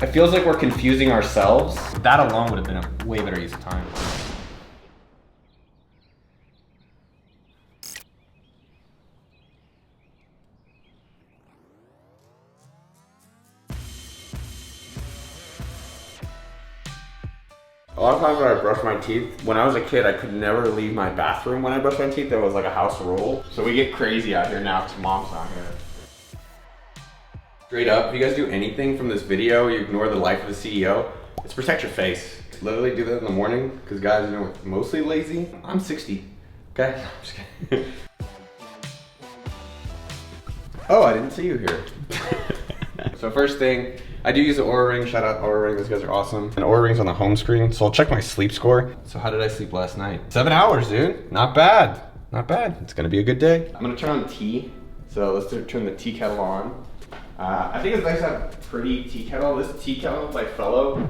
It feels like we're confusing ourselves. That alone would have been a way better use of time. A lot of times when I brush my teeth, when I was a kid, I could never leave my bathroom when I brush my teeth. There was like a house rule. So we get crazy out here now because mom's not here. Straight up, if you guys do anything from this video, you ignore the life of a CEO, it's protect your face. Literally do that in the morning because guys, you know, we're mostly lazy. I'm 60, okay? I'm just kidding. Oh, I didn't see you here. So first thing, I do use the OURA ring. Shout out OURA ring, those guys are awesome. And OURA ring's on the home screen, so I'll check my sleep score. So how did I sleep last night? 7 hours, dude. Not bad. Not bad. It's gonna be a good day. I'm gonna turn on tea. So let's turn the tea kettle on. I think it's nice to have a pretty tea kettle. This tea kettle by Fellow,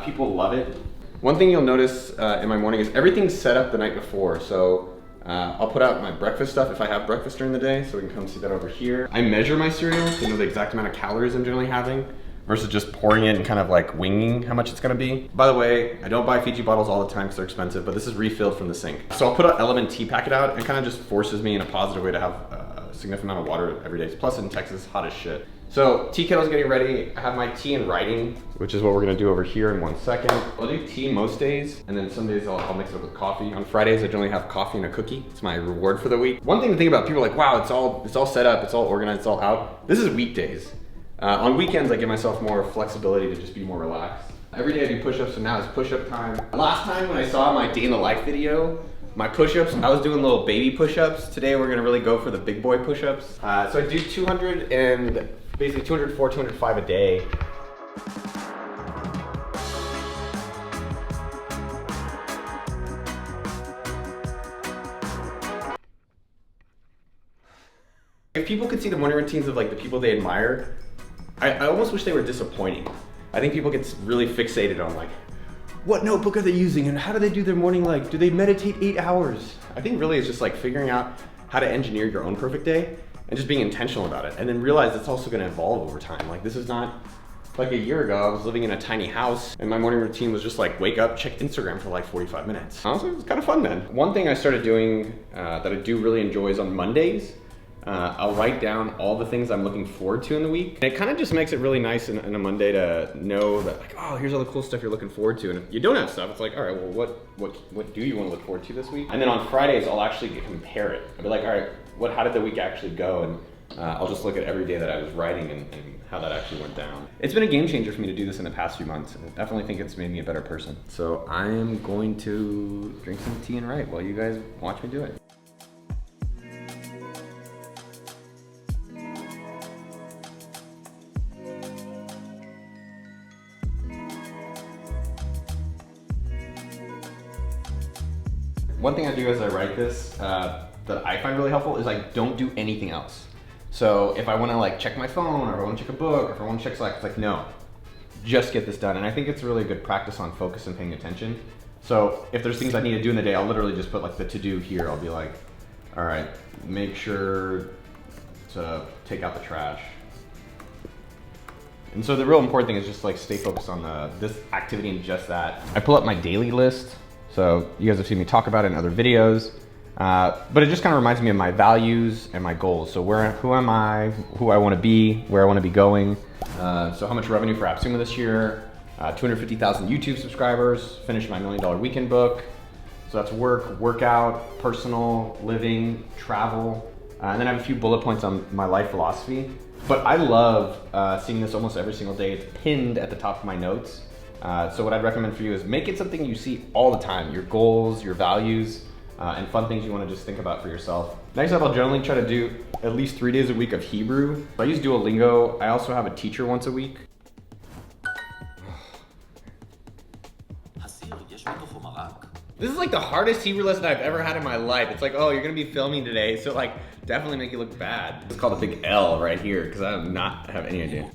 people love it. One thing you'll notice in my morning is everything's set up the night before. So I'll put out my breakfast stuff if I have breakfast during the day, so we can come see that over here. I measure my cereal to know the exact amount of calories I'm generally having versus just pouring it and kind of like winging how much it's gonna be. By the way, I don't buy Fiji bottles all the time because they're expensive, but this is refilled from the sink. So I'll put an Element tea packet out and kind of just forces me in a positive way to have a significant amount of water every day. Plus in Texas, hot as shit. So tea kettle's getting ready. I have my tea in writing, which is what we're gonna do over here in 1 second. I'll do tea most days, and then some days I'll mix it up with coffee. On Fridays, I generally have coffee and a cookie. It's my reward for the week. One thing to think about, people are like, wow, it's all set up, it's all organized, it's all out. This is weekdays. On weekends, I give myself more flexibility to just be more relaxed. Every day I do push-ups, so now it's push-up time. Last time when I saw my day in the life video, my push-ups, I was doing little baby push-ups. Today we're gonna really go for the big boy push-ups. So I do 200 and basically 204, 205 a day. If people could see the morning routines of like the people they admire, I almost wish they were disappointing. I think people get really fixated on like, what notebook are they using and how do they do their morning, like, do they meditate 8 hours? I think really it's just like figuring out how to engineer your own perfect day and just being intentional about it. And then realize it's also gonna evolve over time. Like this is not, like a year ago, I was living in a tiny house and my morning routine was just like wake up, check Instagram for like 45 minutes. Honestly, it was kind of fun then. One thing I started doing that I do really enjoy is on Mondays, I'll write down all the things I'm looking forward to in the week. And it kind of just makes it really nice in a Monday to know that like, oh, here's all the cool stuff you're looking forward to. And if you don't have stuff, it's like, all right, well, what do you want to look forward to this week? And then on Fridays, I'll actually compare it. I'll be like, all right, how did the week actually go? And I'll just look at every day that I was writing and how that actually went down. It's been a game changer for me to do this in the past few months. I definitely think it's made me a better person. So I am going to drink some tea and write while you guys watch me do it. One thing I do as I write this that I find really helpful is I don't do anything else. So if I wanna like check my phone or if I wanna check a book or if I wanna check Slack, it's like, no, just get this done. And I think it's really a good practice on focus and paying attention. So if there's things I need to do in the day, I'll literally just put like the to-do here. I'll be like, all right, make sure to take out the trash. And so the real important thing is just like stay focused on this activity and just that. I pull up my daily list. So you guys have seen me talk about it in other videos, but it just kind of reminds me of my values and my goals. So who am I, who I want to be, where I want to be going. So how much revenue for APPSUMO this year, 250,000 YouTube subscribers, finished my $1 Million Weekend book. So that's work, workout, personal, living, travel. And then I have a few bullet points on my life philosophy. But I love seeing this almost every single day. It's pinned at the top of my notes. So what I'd recommend for you is make it something you see all the time, your goals, your values, and fun things you want to just think about for yourself. Next up, I'll generally try to do at least 3 days a week of Hebrew. I use Duolingo. I also have a teacher once a week. This is like the hardest Hebrew lesson I've ever had in my life. It's like, oh, you're gonna be filming today, so like definitely make you look bad. It's called a big L right here because I do not have any idea.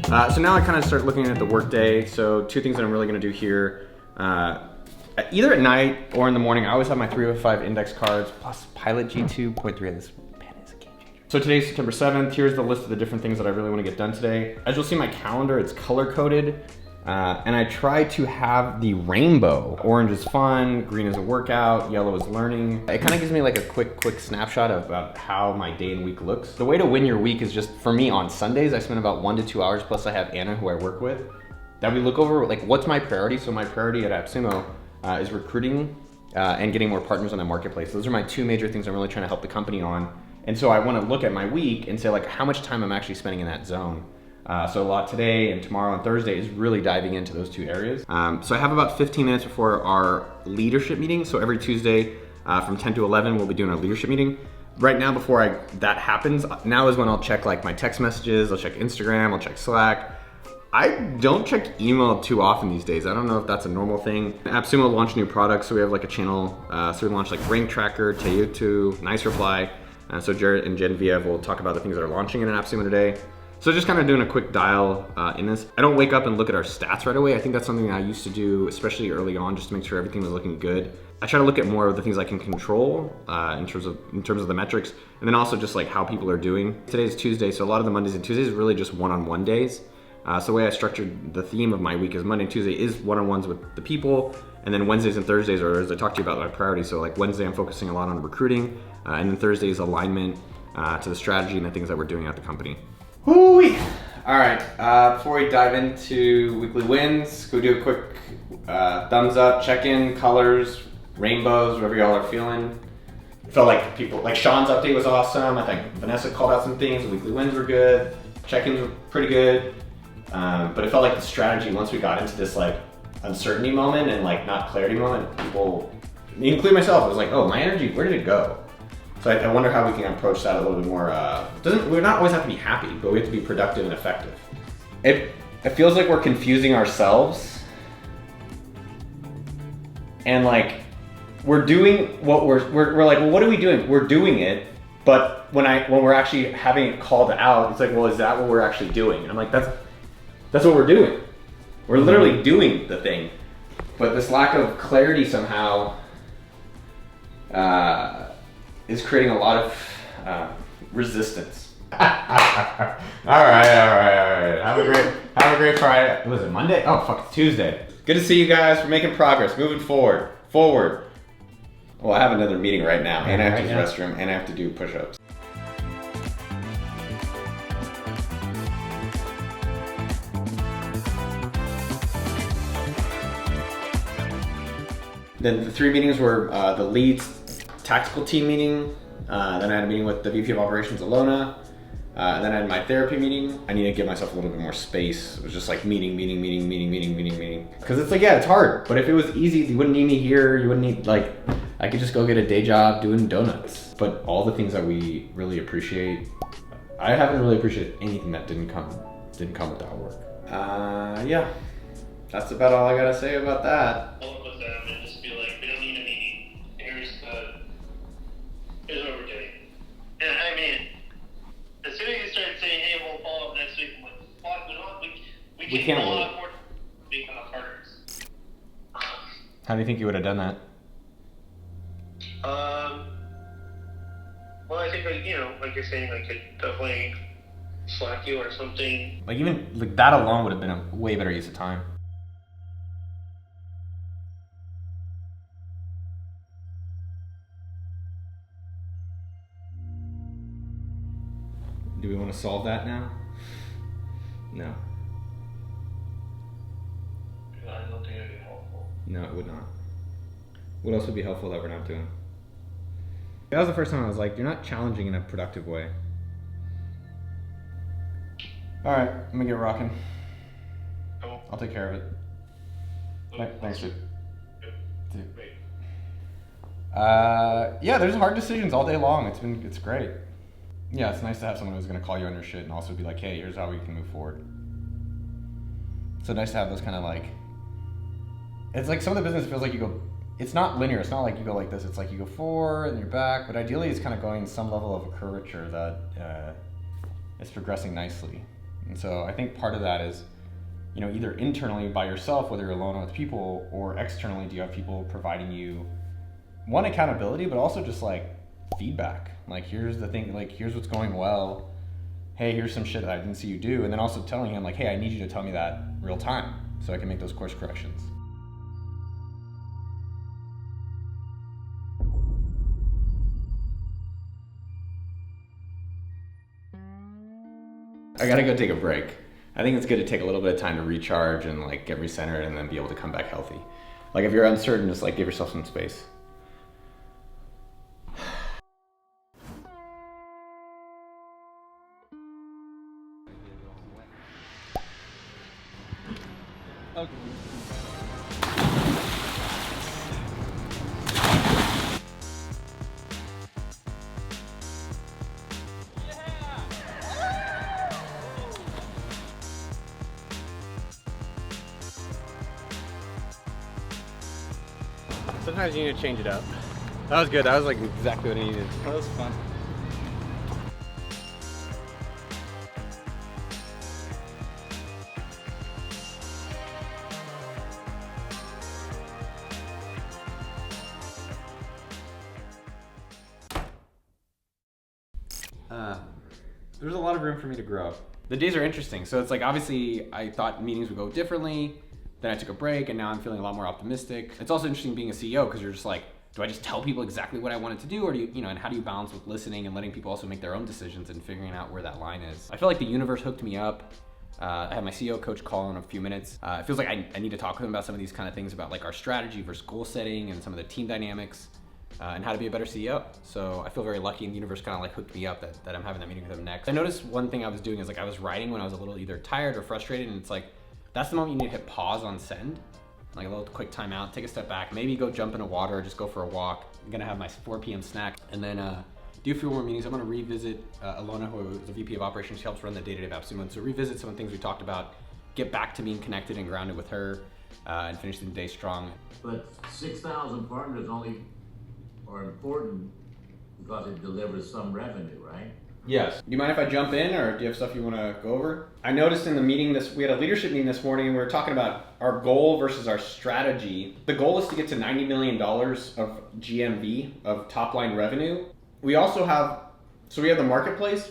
So now I kind of start looking at the workday. So two things that I'm really gonna do here. Either at night or in the morning, I always have my 305 index cards plus Pilot G2.3. This pen is a game changer. So today's September 7th. Here's the list of the different things that I really want to get done today. As you'll see my calendar, it's color coded. And I try to have the rainbow. Orange is fun, green is a workout, yellow is learning. It kind of gives me like a quick snapshot about how my day and week looks. The way to win your week is just, for me on Sundays, I spend about 1 to 2 hours, plus I have Anna who I work with, that we look over like what's my priority. So my priority at APPSUMO is recruiting and getting more partners on the marketplace. Those are my two major things I'm really trying to help the company on. And so I want to look at my week and say like how much time I'm actually spending in that zone. So a lot today and tomorrow and Thursday is really diving into those two areas. So I have about 15 minutes before our leadership meeting. So every Tuesday from 10 to 11, we'll be doing our leadership meeting. Right now, before that happens, now is when I'll check like my text messages, I'll check Instagram, I'll check Slack. I don't check email too often these days. I don't know if that's a normal thing. APPSUMO launched new products, so we have like a channel. So we launched like Rank Tracker, Teyutu, Nice Reply. So Jared and Genevieve will talk about the things that are launching in APPSUMO today. So just kind of doing a quick dial in this. I don't wake up and look at our stats right away. I think that's something I used to do, especially early on, just to make sure everything was looking good. I try to look at more of the things I can control in terms of the metrics, and then also just like how people are doing. Today's Tuesday, so a lot of the Mondays and Tuesdays is really just one-on-one days. So the way I structured the theme of my week is Monday and Tuesday is one-on-ones with the people, and then Wednesdays and Thursdays are, as I talked to you about, my priorities. So like Wednesday, I'm focusing a lot on recruiting, and then Thursday is alignment to the strategy and the things that we're doing at the company. Woo-wee. All right, before we dive into weekly wins, go do a quick thumbs up, check-in, colors, rainbows, whatever y'all are feeling. Felt like people, like Sean's update was awesome. I think Vanessa called out some things. The weekly wins were good. Check-ins were pretty good. But it felt like the strategy, once we got into this like uncertainty moment and like not clarity moment, people, including myself, it was like, oh, my energy, where did it go? So I wonder how we can approach that a little bit more. We're not always have to be happy, but we have to be productive and effective. It feels like we're confusing ourselves, and like we're doing what we're like, well, what are we doing? We're doing it, but when we're actually having it called out, it's like, well, is that what we're actually doing? And I'm like, that's what we're doing. We're literally doing the thing, but this lack of clarity somehow is creating a lot of resistance. All right. Have a great Friday. Was it Monday? Oh, fuck, it's Tuesday. Good to see you guys. We're making progress, moving forward. Well, I have another meeting right now, and I have to use the restroom, and I have to do push-ups. Then the 3 meetings were the leads tactical team meeting, then I had a meeting with the VP of Operations, Alona, and then I had my therapy meeting. I need to give myself a little bit more space. It was just like meeting. Because it's like, yeah, it's hard, but if it was easy, you wouldn't need me here, you wouldn't need, like, I could just go get a day job doing donuts. But all the things that we really appreciate, I haven't really appreciated anything that didn't come with our work. Yeah, that's about all I gotta say about that. Here's what we're doing. And I mean, as soon as you start saying, hey, we'll follow up next week, I'm like, fuck, we can't follow up more being partners. How do you think you would have done that? Well, I think, like, you know, like you're saying, I could definitely Slack you or something. Like, even like that alone would have been a way better use of time. Do we want to solve that now? No. I don't think it would be helpful. No, it would not. What else would be helpful that we're not doing? That was the first time I was like, you're not challenging in a productive way. All right, let me get rocking. Cool. I'll take care of it. Thanks, dude. Great. Yeah, there's hard decisions all day long. It's great. Yeah, it's nice to have someone who's gonna call you on your shit and also be like, hey, here's how we can move forward. So nice to have those kind of like, it's like some of the business feels like you go, it's not linear. It's not like you go like this. It's like you go forward and you're back, but ideally it's kind of going some level of a curvature that is progressing nicely. And so I think part of that is, you know, either internally by yourself, whether you're alone with people, or externally, do you have people providing you, one, accountability, but also just like feedback. Like, here's the thing, like, here's what's going well. Hey, here's some shit that I didn't see you do. And then also telling him like, hey, I need you to tell me that real time so I can make those course corrections. I gotta go take a break. I think it's good to take a little bit of time to recharge and like get recentered and then be able to come back healthy. Like if you're uncertain, just like give yourself some space. Okay. Sometimes you need to change it up. That was good. That was like exactly what I needed. That was fun. There's a lot of room for me to grow. The days are interesting. So it's like, obviously I thought meetings would go differently. Then I took a break and now I'm feeling a lot more optimistic. It's also interesting being a CEO because you're just like, do I just tell people exactly what I wanted to do? Or do you know, and how do you balance with listening and letting people also make their own decisions and figuring out where that line is? I feel like the universe hooked me up. I have my CEO coach call in a few minutes. It feels like I need to talk with him about some of these kind of things about like our strategy versus goal setting and some of the team dynamics. And how to be a better CEO. So I feel very lucky and the universe kind of like hooked me up that I'm having that meeting with him next. I noticed one thing I was doing is like I was writing when I was a little either tired or frustrated, and it's like, that's the moment you need to hit pause on send. Like a little quick timeout, take a step back, maybe go jump in the water, or just go for a walk. I'm gonna have my 4 p.m. snack and then do a few more meetings. I'm gonna revisit Alona, who is the VP of Operations. She helps run the day-to-day of APPSUMO. So revisit some of the things we talked about, get back to being connected and grounded with her, and finish the day strong. But 6,000 partners only are important because it delivers some revenue, right? Yes. Do you mind if I jump in, or do you have stuff you want to go over? I noticed in the meeting we had a leadership meeting this morning, and we were talking about our goal versus our strategy. The goal is to get to $90 million of GMV, of top line revenue. We also have, so we have the marketplace.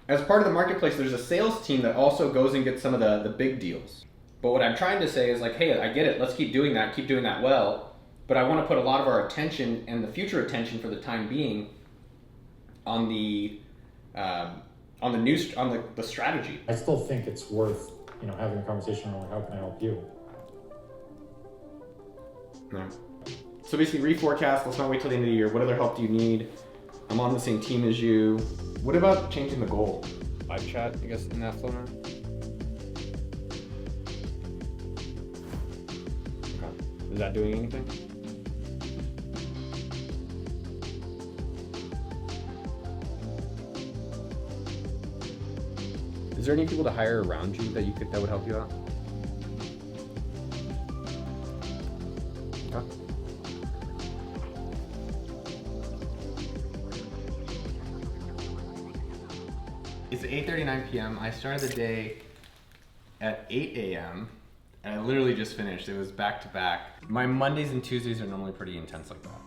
As part of the marketplace, there's a sales team that also goes and gets some of the big deals. But what I'm trying to say is like, hey, I get it. Let's keep doing that well. But I want to put a lot of our attention and the future attention for the time being on the strategy. I still think it's worth, having a conversation on how can I help you. No. So basically reforecast, let's not wait till the end of the year. What other help do you need? I'm on the same team as you. What about changing the goal? Live chat, I guess, in that flow now? Okay. Is that doing anything? Is there any people to hire around you that would help you out? Okay. It's 8:39 p.m. I started the day at 8 a.m. and I literally just finished. It was back to back. My Mondays and Tuesdays are normally pretty intense like that.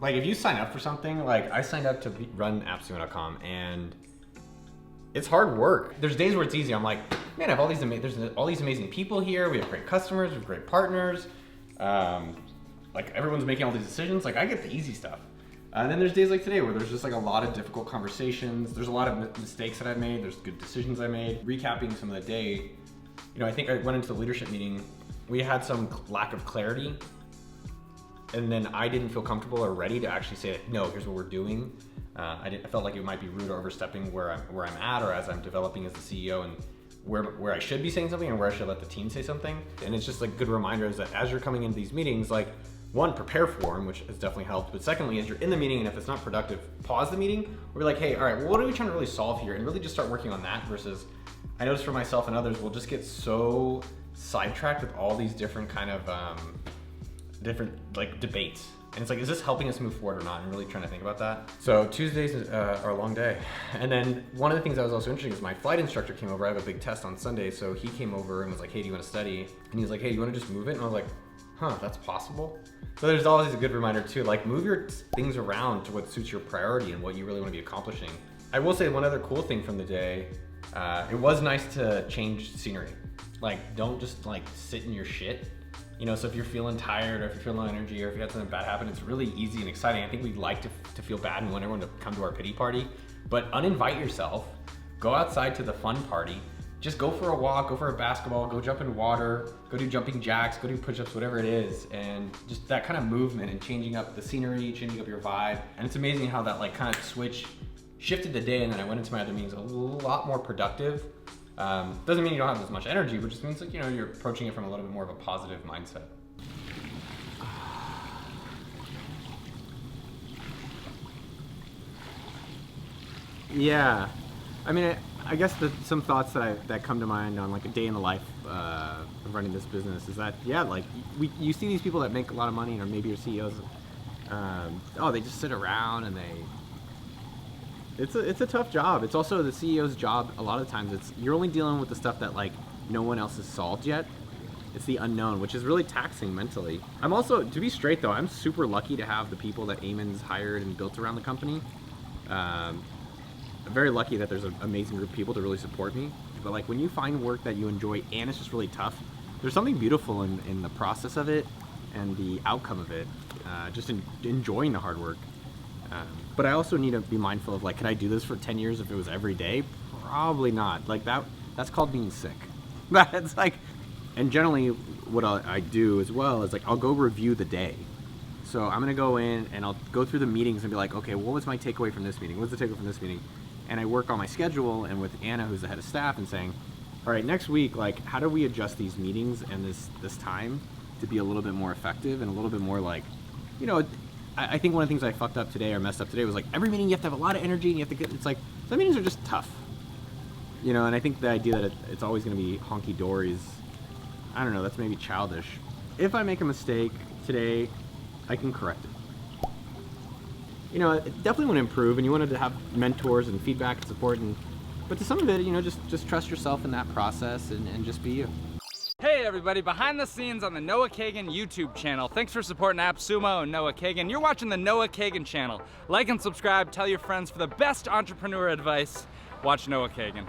Like if you sign up for something, like I signed up to run APPSUMO.com, and it's hard work. There's days where it's easy. I'm like, man, I have there's all these amazing people here. We have great customers, we have great partners. Like everyone's making all these decisions. Like I get the easy stuff. And then there's days like today where there's just like a lot of difficult conversations. There's a lot of mistakes that I've made. There's good decisions I made. Recapping some of the day, I think I went into the leadership meeting. We had some lack of clarity, and then I didn't feel comfortable or ready to actually say, no, here's what we're doing. I felt like it might be rude or overstepping where I'm at, or as I'm developing as the CEO, and where I should be saying something and where I should let the team say something. And it's just like good reminders that as you're coming into these meetings, like one, prepare for them, which has definitely helped. But secondly, as you're in the meeting and if it's not productive, pause the meeting or be like, hey, all right, well, what are we trying to really solve here? And really just start working on that versus, I notice for myself and others, we'll just get so sidetracked with all these different kind of, different like debates. And it's like, is this helping us move forward or not? And really trying to think about that. So Tuesdays are a long day. And then one of the things that was also interesting is my flight instructor came over. I have a big test on Sunday. So he came over and was like, hey, do you want to study? And he's like, hey, do you want to just move it? And I was like, huh, that's possible. So there's always a good reminder too, like move your things around to what suits your priority and what you really want to be accomplishing. I will say one other cool thing from the day, it was nice to change scenery. Like, don't just like sit in your shit. You know, so if you're feeling tired or if you're feeling low energy or if you had something bad happen, it's really easy and exciting. I think we like to feel bad and we want everyone to come to our pity party, but uninvite yourself, go outside to the fun party, just go for a walk, go for a basketball, go jump in water, go do jumping jacks, go do push-ups, whatever it is. And just that kind of movement and changing up the scenery, changing up your vibe. And it's amazing how that like kind of shifted the day, and then I went into my other meetings a lot more productive. Doesn't mean you don't have as much energy, but just means like, you know, you're approaching it from a little bit more of a positive mindset. Yeah, I mean, I guess some thoughts that come to mind on like a day in the life of running this business is that, yeah, like you see these people that make a lot of money, or maybe your CEOs, they just sit around and it's a tough job. It's also the CEO's job. A lot of times you're only dealing with the stuff that like no one else has solved yet. It's the unknown, which is really taxing mentally. I'm also, to be straight though, I'm super lucky to have the people that Eamon's hired and built around the company. I'm very lucky that there's an amazing group of people to really support me. But like when you find work that you enjoy and it's just really tough, there's something beautiful in the process of it and the outcome of it. Just enjoying the hard work. But I also need to be mindful of like, could I do this for 10 years if it was every day? Probably not. Like that's called being sick. That's like, and generally what I do as well is like, I'll go review the day. So I'm gonna go in and I'll go through the meetings and be like, okay, what was my takeaway from this meeting? What's the takeaway from this meeting? And I work on my schedule and with Anna, who's the head of staff, and saying, all right, next week, like, how do we adjust these meetings and this time to be a little bit more effective and a little bit more like, you know, I think one of the things I fucked up today or messed up today was like every meeting you have to have a lot of energy and you have to get, it's like, some meetings are just tough. You know, and I think the idea that it's always gonna be honky-dory is, I don't know, that's maybe childish. If I make a mistake today, I can correct it. You know, definitely want to improve, and you wanted to have mentors and feedback and support, but to some of it, you know, just trust yourself in that process and just be you. Hey everybody, behind the scenes on the Noah Kagan YouTube channel. Thanks for supporting AppSumo and Noah Kagan. You're watching the Noah Kagan channel. Like and subscribe, tell your friends for the best entrepreneur advice. Watch Noah Kagan.